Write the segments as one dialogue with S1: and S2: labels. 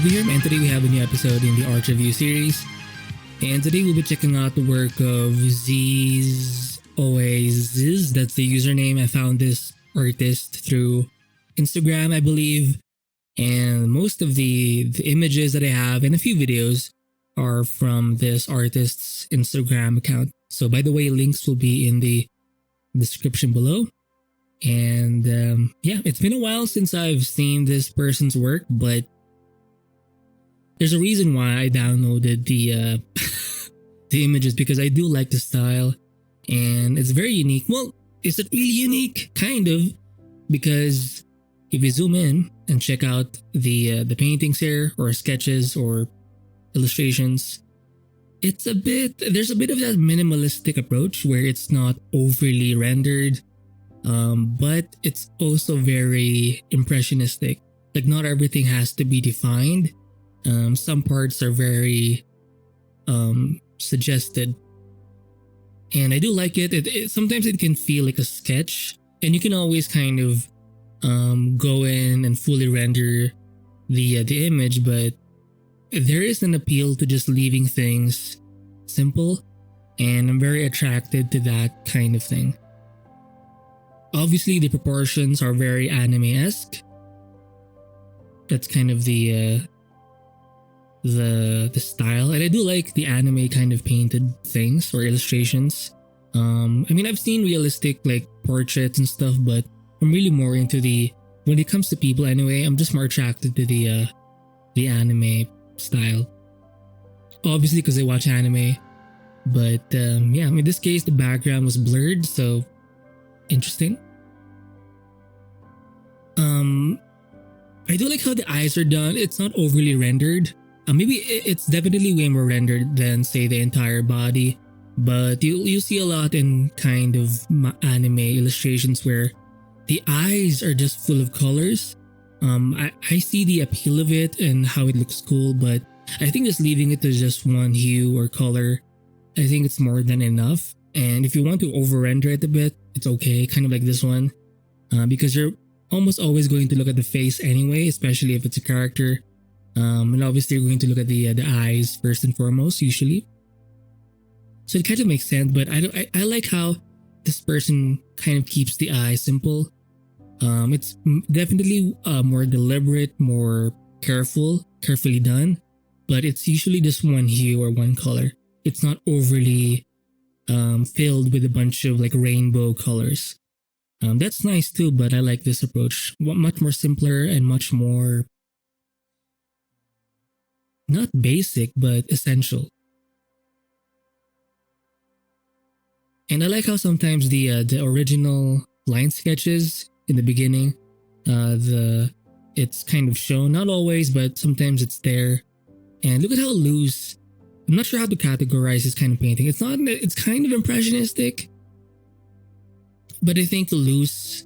S1: Bobby here, and today we have a new episode in the art review series. And today we'll be checking out the work of Zoay. That's the username. I found this artist through Instagram, I believe. And most of the images that I have and a few videos are from this artist's Instagram account. So by the way, links will be in the description below. And yeah, it's been a while since I've seen this person's work, but there's a reason why I downloaded the the images, because I do like the style and it's very unique. Well, is it really unique? Kind of, because if you zoom in and check out the paintings here, or sketches or illustrations, there's a bit of that minimalistic approach where it's not overly rendered, but it's also very impressionistic. Like, not everything has to be defined. Some parts are very suggested, and I do like it. Sometimes it can feel like a sketch, and you can always kind of go in and fully render the image, but there is an appeal to just leaving things simple, and I'm very attracted to that kind of thing. Obviously, the proportions are very anime-esque. That's kind of the style, and I do like the anime kind of painted things or illustrations. I mean, I've seen realistic like portraits and stuff, but I'm really more into when it comes to people anyway, I'm just more attracted to the anime style. Obviously, because I watch anime, but yeah, I mean, in this case the background was blurred, so interesting. I do like how the eyes are done. It's not overly rendered. Maybe it's definitely way more rendered than, say, the entire body, but you see a lot in kind of anime illustrations where the eyes are just full of colors. I see the appeal of it and how it looks cool, but I think just leaving it to just one hue or color, I think it's more than enough. And if you want to over render it a bit, it's okay, kind of like this one, because you're almost always going to look at the face anyway, especially if it's a character. And obviously you're going to look at the eyes first and foremost, usually. So it kind of makes sense, but I like how this person kind of keeps the eye simple. It's definitely more deliberate, more carefully done, but it's usually just one hue or one color. It's not overly filled with a bunch of like rainbow colors. That's nice too, but I like this approach. Much more simpler and much more, not basic, but essential. And I like how sometimes the original line sketches in the beginning, it's kind of shown, not always, but sometimes it's there. And look at how loose. I'm not sure how to categorize this kind of painting. It's kind of impressionistic, but I think loose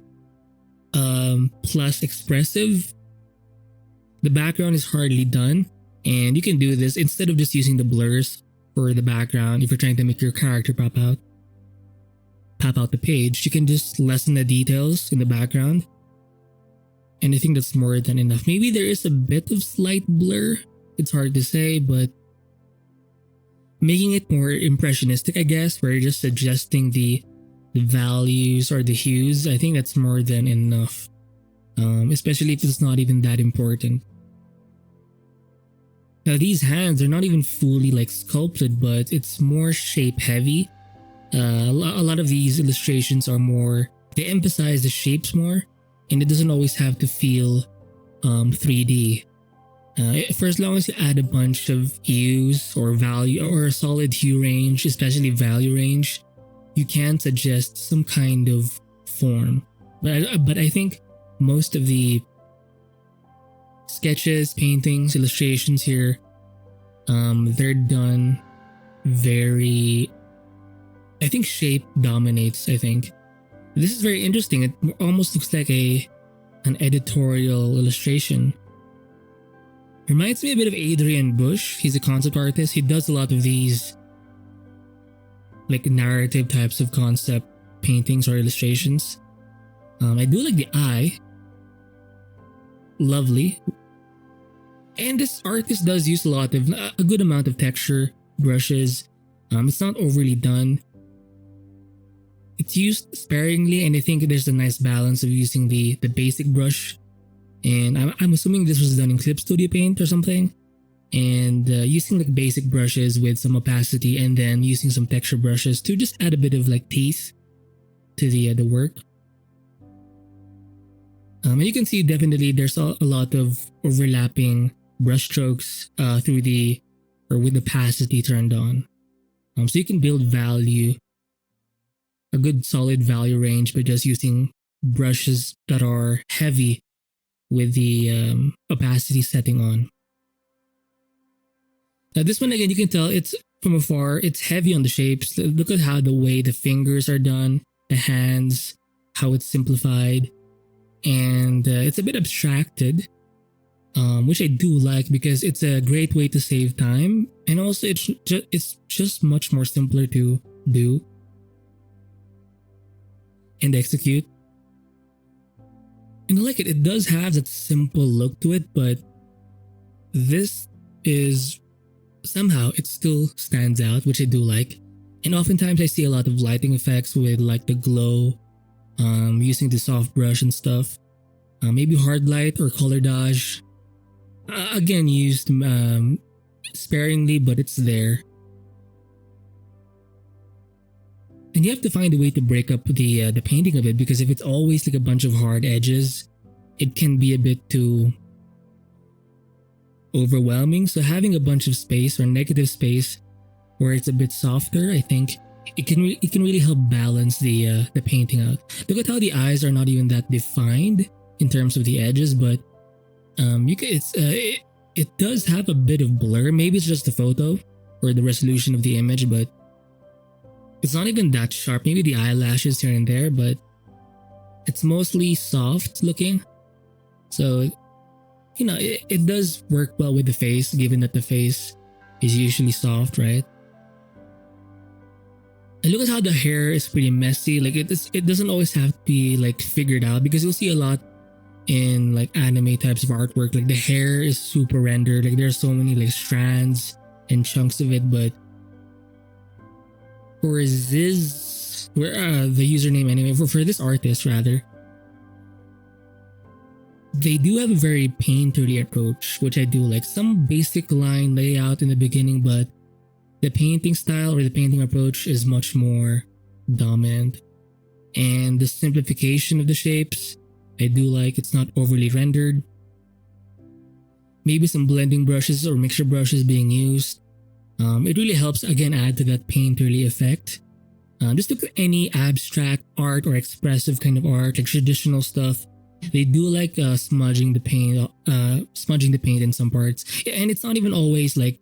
S1: plus expressive. The background is hardly done, and you can do this instead of just using the blurs for the background. If you're trying to make your character pop out the page, you can just lessen the details in the background, and I think that's more than enough. Maybe there is a bit of slight blur, it's hard to say, but making it more impressionistic, I guess, where you're just adjusting the values or the hues, I think that's more than enough, especially if it's not even that important. Now, these hands are not even fully like sculpted, but it's more shape heavy. A lot of these illustrations are more, they emphasize the shapes more, and it doesn't always have to feel 3D. For as long as you add a bunch of hues or value or a solid hue range, especially value range, you can suggest some kind of form. But I think most of the sketches, paintings, illustrations here, they're done very, I think shape dominates. I think this is very interesting. It almost looks like an editorial illustration. Reminds me a bit of Adrian Bush. He's a concept artist. He does a lot of these like narrative types of concept paintings or illustrations. I do like the eye. Lovely. And this artist does use a good amount of texture brushes. It's not overly done. It's used sparingly, and I think there's a nice balance of using the basic brush. And I'm assuming this was done in Clip Studio Paint or something. And using like basic brushes with some opacity, and then using some texture brushes to just add a bit of like teeth to the work. And you can see definitely there's a lot of overlapping brush strokes through with opacity turned on. So you can build value, a good solid value range by just using brushes that are heavy with the opacity setting on. Now this one again, you can tell it's from afar, it's heavy on the shapes. Look at how the way the fingers are done, the hands, how it's simplified. And it's a bit abstracted, which I do like because it's a great way to save time. And also it's just much more simpler to do and execute. And I like it. It does have that simple look to it, but this is somehow it still stands out, which I do like. And oftentimes I see a lot of lighting effects with like the glow, using the soft brush and stuff. Maybe hard light or color dodge. Again, used sparingly, but it's there. And you have to find a way to break up the painting of it, because if it's always like a bunch of hard edges, it can be a bit too overwhelming. So having a bunch of space or negative space where it's a bit softer, I think it can really help balance the painting out. Look at how the eyes are not even that defined in terms of the edges, but it does have a bit of blur. Maybe it's just the photo or the resolution of the image, but it's not even that sharp. Maybe the eyelashes here and there, but it's mostly soft looking. So, you know, it does work well with the face, given that the face is usually soft, right? And look at how the hair is pretty messy. Like it doesn't always have to be like figured out, because you'll see a lot in like anime types of artwork. Like the hair is super rendered. Like there's so many like strands and chunks of it, but for this, the username anyway, for this artist rather, they do have a very painterly approach, which I do like. Some basic line layout in the beginning, but the painting style or the painting approach is much more dominant. And the simplification of the shapes, I do like. It's not overly rendered. Maybe some blending brushes or mixture brushes being used. It really helps, again, add to that painterly effect. Just look at any abstract art or expressive kind of art, like traditional stuff. They do like smudging the paint in some parts. And it's not even always like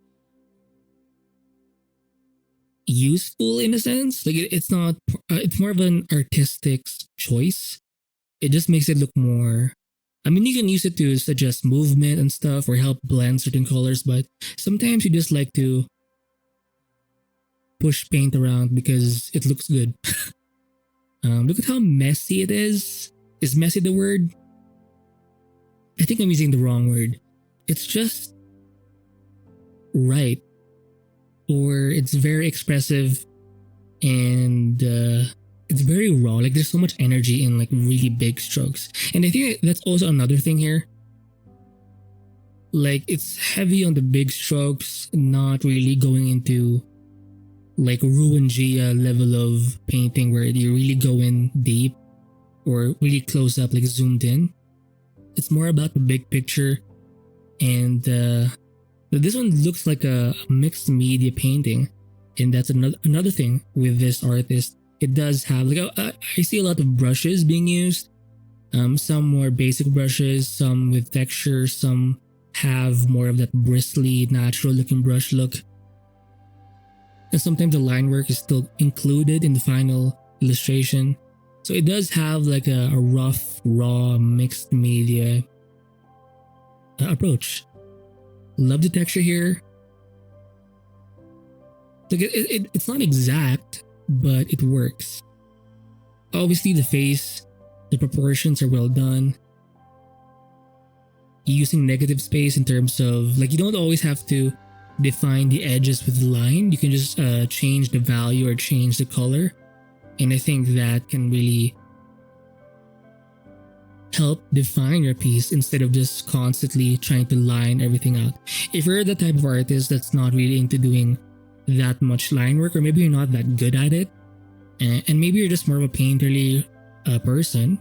S1: useful in a sense. Like it's not, it's more of an artistic choice. It just makes it look more, I mean, you can use it to suggest movement and stuff or help blend certain colors, but sometimes you just like to push paint around because it looks good. Look at how messy it is. Is messy the word? I think I'm using the wrong word. It's just right. Or it's very expressive and it's very raw. Like there's so much energy in like really big strokes. And I think that's also another thing here. Like it's heavy on the big strokes, not really going into like Ruin Gia level of painting where you really go in deep or really close up, like zoomed in. It's more about the big picture. And this one looks like a mixed media painting. And that's another thing with this artist. It does have like I see a lot of brushes being used. Some more basic brushes, some with texture, some have more of that bristly, natural looking brush look. And sometimes the line work is still included in the final illustration. So it does have like a rough, raw, mixed media approach. Love the texture here. Like it's not exact, but it works. Obviously the face, the proportions are well done. using negative space in terms of like you don't always have to define the edges with the line. You can just change the value or change the color, and I think that can really help define your piece instead of just constantly trying to line everything out. If you're the type of artist that's not really into doing that much line work, or maybe you're not that good at it, and maybe you're just more of a painterly person,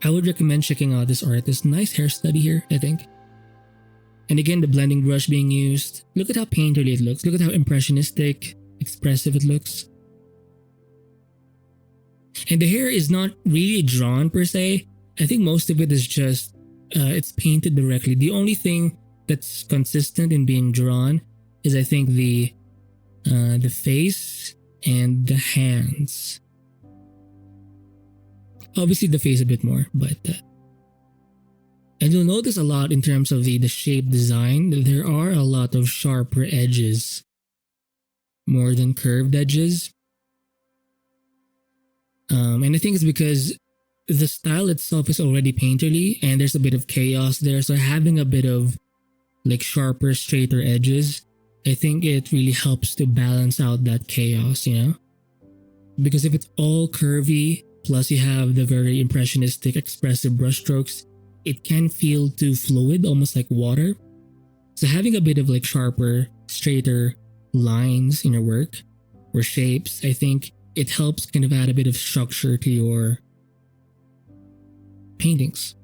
S1: I would recommend checking out this artist. Nice hair study here, I think. And again, the blending brush being used. Look at how painterly it looks. Look at how impressionistic, expressive it looks. And the hair is not really drawn per se. I think most of it is just, it's painted directly. The only thing that's consistent in being drawn is I think the face and the hands. Obviously the face a bit more, but and you'll notice a lot in terms of the shape design. There are a lot of sharper edges more than curved edges. And I think it's because the style itself is already painterly and there's a bit of chaos there. So having a bit of like sharper, straighter edges, I think it really helps to balance out that chaos, you know? Because if it's all curvy, plus you have the very impressionistic, expressive brushstrokes, it can feel too fluid, almost like water. So having a bit of like sharper, straighter lines in your work or shapes, I think it helps kind of add a bit of structure to your paintings.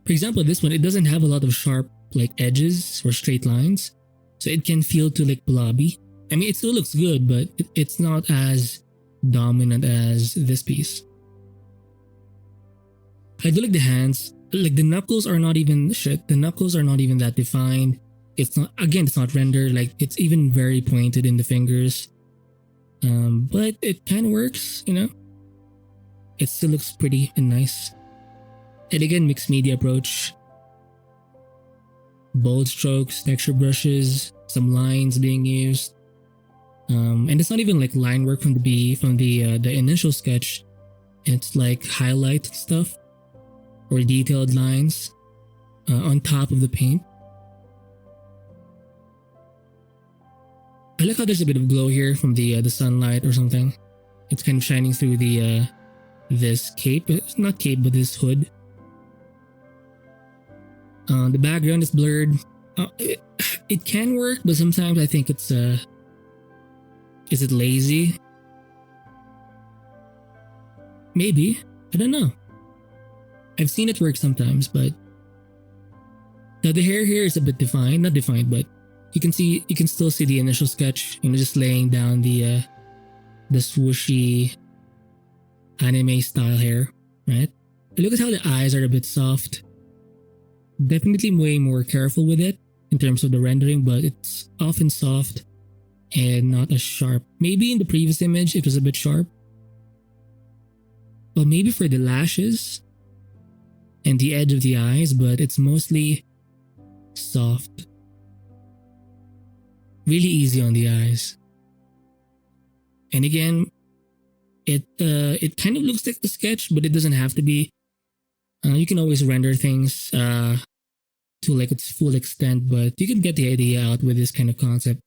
S1: For example, this one, it doesn't have a lot of sharp like edges or straight lines, so it can feel too like blobby. I mean, it still looks good, but it's not as dominant as this piece. I do like the hands. Like the knuckles are not even the knuckles are not even that defined. It's not, again, it's not rendered. Like it's even very pointed in the fingers. But it kind of works, you know. It still looks pretty and nice. And again, mixed media approach. Bold strokes, texture brushes, some lines being used. And it's not even like line work from the initial sketch. It's like highlight stuff or detailed lines on top of the paint. I like how there's a bit of glow here from the sunlight or something. It's kind of shining through the this cape. It's not cape, but this hood. The background is blurred. It can work, but sometimes I think it's is it lazy? Maybe. I don't know. I've seen it work sometimes, but now the hair here is a bit defined. Not defined, but you can still see the initial sketch, you know, just laying down the swooshy anime style hair, right? And look at how the eyes are a bit soft. Definitely way more careful with it in terms of the rendering, but it's often soft and not as sharp. Maybe in the previous image it was a bit sharp. Well, maybe for the lashes and the edge of the eyes, but it's mostly soft. Really easy on the eyes. And again, it kind of looks like the sketch, but it doesn't have to be. You can always render things to like its full extent, but you can get the idea out with this kind of concept.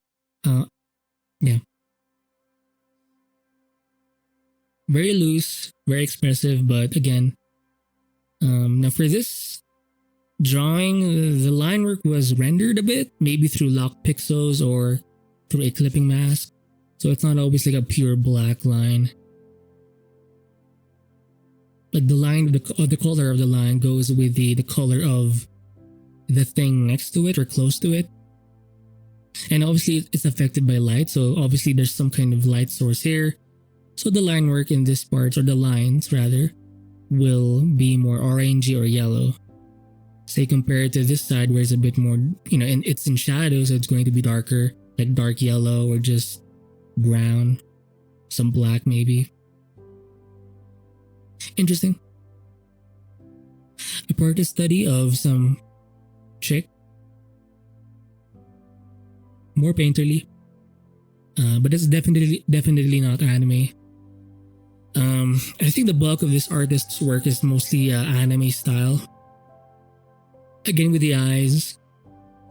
S1: Yeah. Very loose, very expressive, but again, now for this drawing, the line work was rendered a bit, maybe through locked pixels or through a clipping mask. So it's not always like a pure black line. Like the line, the color of the line goes with the color of the thing next to it or close to it. And obviously it's affected by light, so obviously there's some kind of light source here. So the line work in this part, or the lines rather, will be more orangey or yellow. Say compared to this side where it's a bit more, you know, and it's in shadow, so it's going to be darker, like dark yellow or just brown, some black maybe. Interesting. A portrait study of some chick. More painterly. But it's definitely not anime. I think the bulk of this artist's work is mostly anime style. Again with the eyes,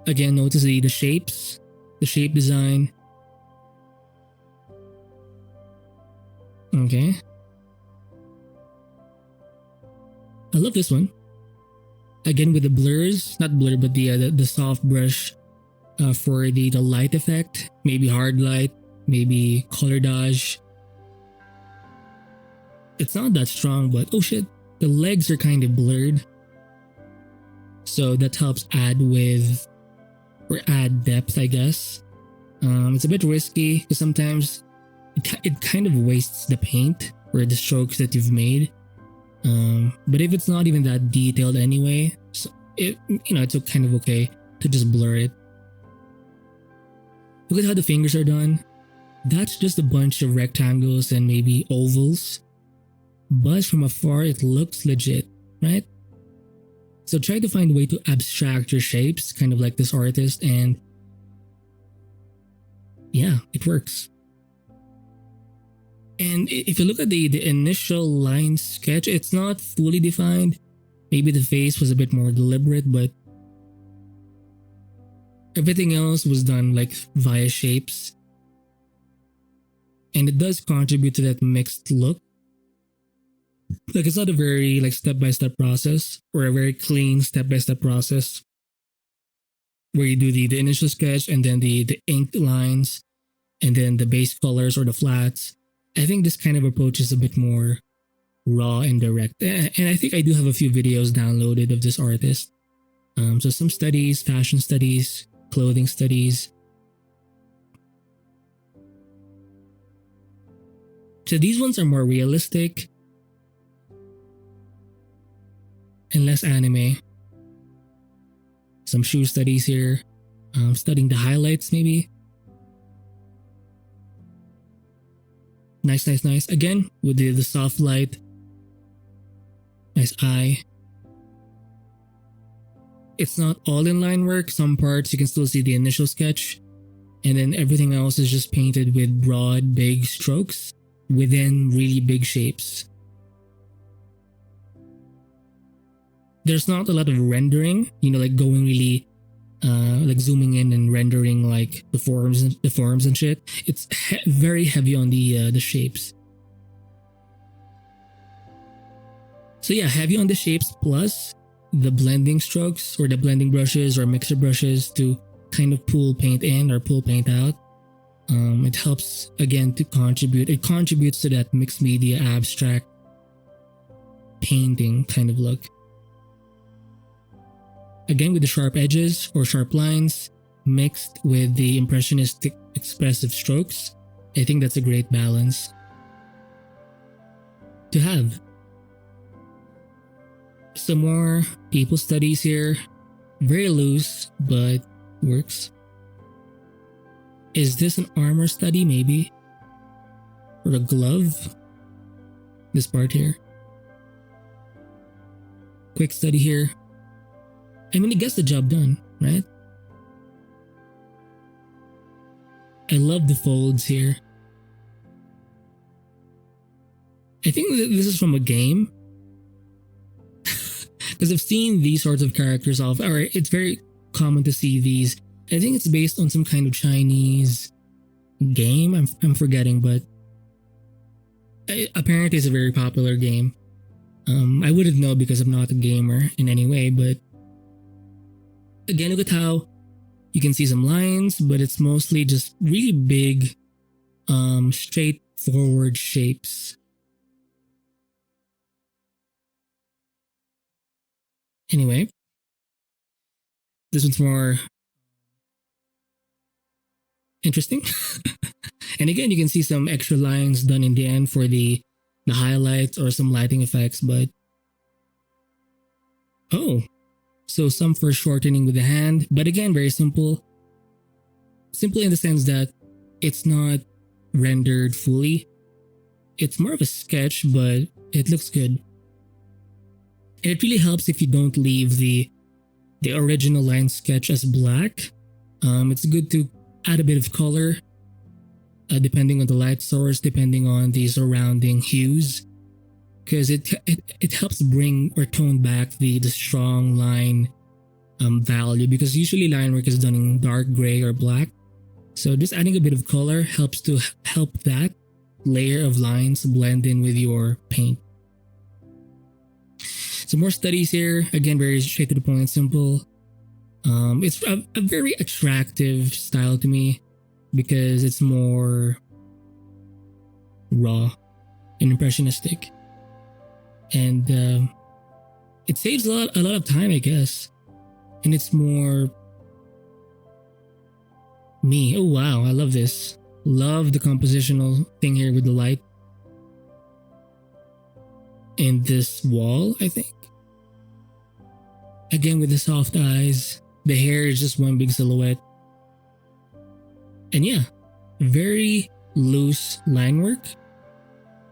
S1: again notice the shapes, the shape design. Okay. I love this one. Again with the blurs, not blur, but the soft brush for the light effect, maybe hard light, maybe color dodge. It's not that strong, but oh shit, the legs are kind of blurred. So that helps add depth, I guess. It's a bit risky because sometimes it kind of wastes the paint or the strokes that you've made. But if it's not even that detailed anyway, so it's kind of okay to just blur it. Look at how the fingers are done. That's just a bunch of rectangles and maybe ovals. But from afar, it looks legit, right? So try to find a way to abstract your shapes, kind of like this artist, and yeah, it works. And if you look at the initial line sketch, it's not fully defined. Maybe the face was a bit more deliberate, but everything else was done like via shapes. And it does contribute to that mixed look. Like it's not a very like step-by-step process or a very clean step-by-step process where you do the initial sketch and then the inked lines and then the base colors or the flats. I think this kind of approach is a bit more raw and direct. And I think I do have a few videos downloaded of this artist. So some studies, fashion studies, clothing studies. So these ones are more realistic and less anime. Some shoe studies here. Studying the highlights maybe. Nice. Again, with the soft light. Nice eye. It's not all in line work. Some parts you can still see the initial sketch. And then everything else is just painted with broad, big strokes within really big shapes. There's not a lot of rendering, like going really, like zooming in and rendering like the forms and shit. It's very heavy on the shapes. So yeah, heavy on the shapes plus the blending strokes or the blending brushes or mixer brushes to kind of pull paint in or pull paint out. It helps again to contribute. It contributes to that mixed media abstract painting kind of look. Again with the sharp edges or sharp lines mixed with the impressionistic expressive strokes. I think that's a great balance to have. Some more people studies here. Very loose, but works. Is this an armor study maybe? Or a glove? This part here. Quick study here. I mean, it gets the job done, right? I love the folds here. I think this is from a game. Because I've seen these sorts of characters or it's very common to see these. I think it's based on some kind of Chinese game. I'm forgetting, but apparently it's a very popular game. I wouldn't know because I'm not a gamer in any way, but again, look at how you can see some lines, but it's mostly just really big, straightforward shapes. Anyway, this one's more interesting. And again, you can see some extra lines done in the end for the highlights or some lighting effects, but oh, so some for shortening with the hand, but again, very simple. Simple in the sense that it's not rendered fully. It's more of a sketch, but it looks good. And it really helps if you don't leave the original line sketch as black. It's good to add a bit of color, depending on the light source, depending on the surrounding hues, because it helps bring or tone back the strong line value, because usually line work is done in dark gray or black. So just adding a bit of color helps to help that layer of lines blend in with your paint. Some more studies here. Again, very straight to the point, simple. It's a very attractive style to me because it's more raw and impressionistic, and it saves a lot of time, I guess, and it's more me. Oh wow, I love this. Love the compositional thing here with the light and this wall, I think. Again, with the soft eyes, the hair is just one big silhouette. And yeah, very loose line work.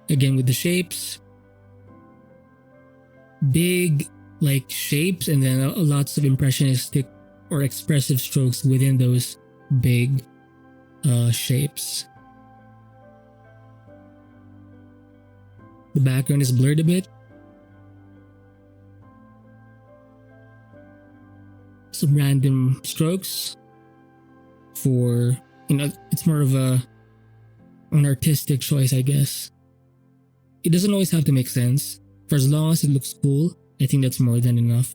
S1: Again, with the shapes. Big, like, shapes, and then lots of impressionistic or expressive strokes within those big shapes. The background is blurred a bit. Some random strokes for, it's more of an artistic choice, I guess. It doesn't always have to make sense. For as long as it looks cool, I think that's more than enough.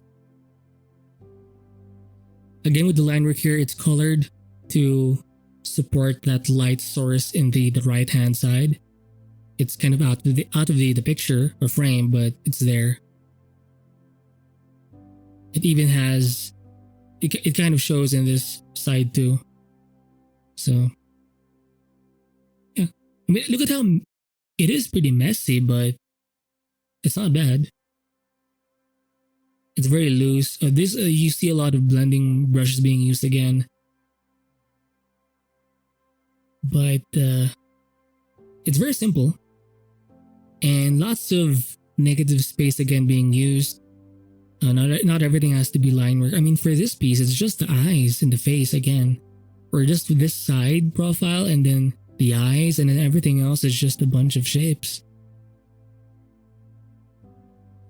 S1: Again, with the line work here, it's colored to support that light source in the right hand side. It's kind of out of the picture or frame, but it's there. It even has, it kind of shows in this side too. So yeah, I mean, look at how it is pretty messy, but it's not bad. It's very loose. This you see a lot of blending brushes being used again, but it's very simple, and lots of negative space again being used. Not everything has to be line work. I mean, for this piece, it's just the eyes and the face again, or just this side profile and then the eyes, and then everything else is just a bunch of shapes.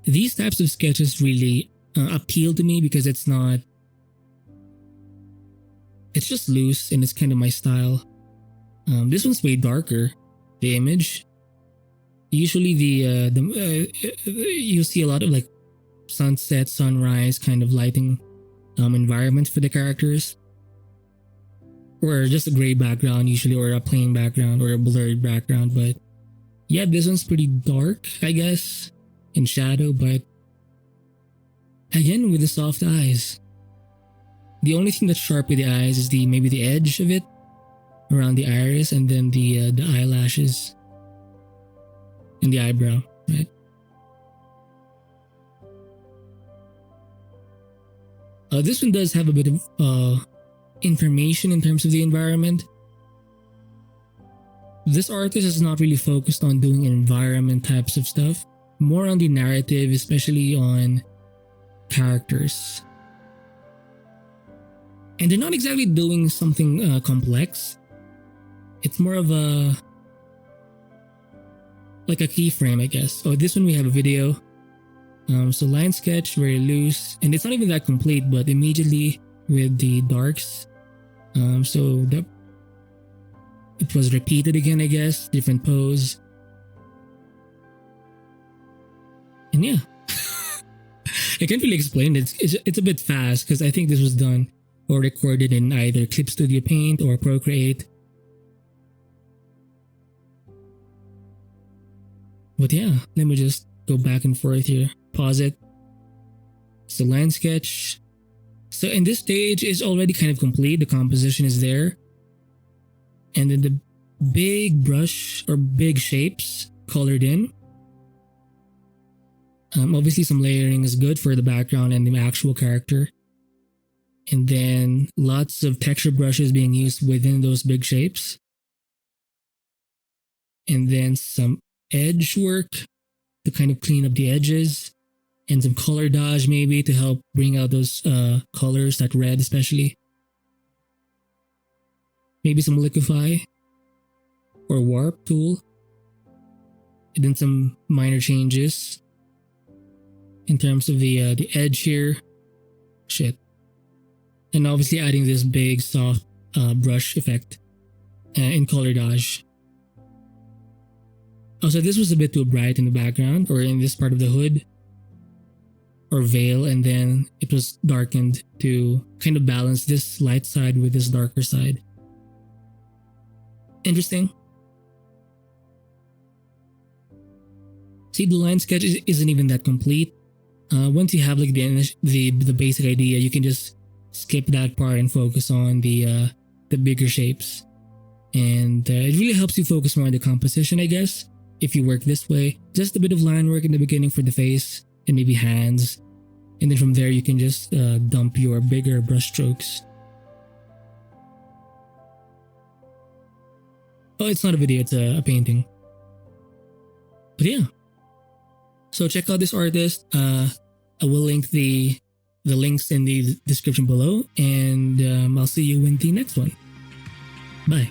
S1: These types of sketches really appeal to me because it's just loose and it's kind of my style. This one's way darker, the image. Usually you'll see a lot of like sunset, sunrise kind of lighting environments for the characters, or just a gray background usually, or a plain background or a blurred background. But yeah, this one's pretty dark, I guess, in shadow, but again with the soft eyes. The only thing that's sharp with the eyes is maybe the edge of it around the iris, and then the eyelashes and the eyebrow, right? This one does have a bit of information in terms of the environment. This artist is not really focused on doing environment types of stuff, more on the narrative, especially on characters. And they're not exactly doing something complex. It's more of like a keyframe, I guess. Oh, this one we have a video. So line sketch, very loose, and it's not even that complete, but immediately with the darks. So that it was repeated again, I guess, different pose. And yeah, I can't really explain it. It's a bit fast because I think this was done or recorded in either Clip Studio Paint or Procreate. But yeah, let me just go back and forth here. Pause it. So line sketch. So in this stage is already kind of complete. The composition is there. And then the big brush or big shapes colored in. Obviously some layering is good for the background and the actual character. And then lots of texture brushes being used within those big shapes. And then some edge work to kind of clean up the edges. And some color dodge maybe to help bring out those colors, that red especially. Maybe some liquefy or warp tool. And then some minor changes in terms of the edge here. Shit. And obviously adding this big soft brush effect in color dodge. Also, this was a bit too bright in the background or in this part of the hood or veil, and then it was darkened to kind of balance this light side with this darker side. Interesting. See, the line sketch isn't even that complete. Once you have like the basic idea, you can just skip that part and focus on the bigger shapes. And it really helps you focus more on the composition, I guess, if you work this way. Just a bit of line work in the beginning for the face and maybe hands. And then from there, you can just dump your bigger brush strokes. Oh, it's not a video, it's a painting. But yeah. So check out this artist. I will link the links in the description below. And I'll see you in the next one. Bye.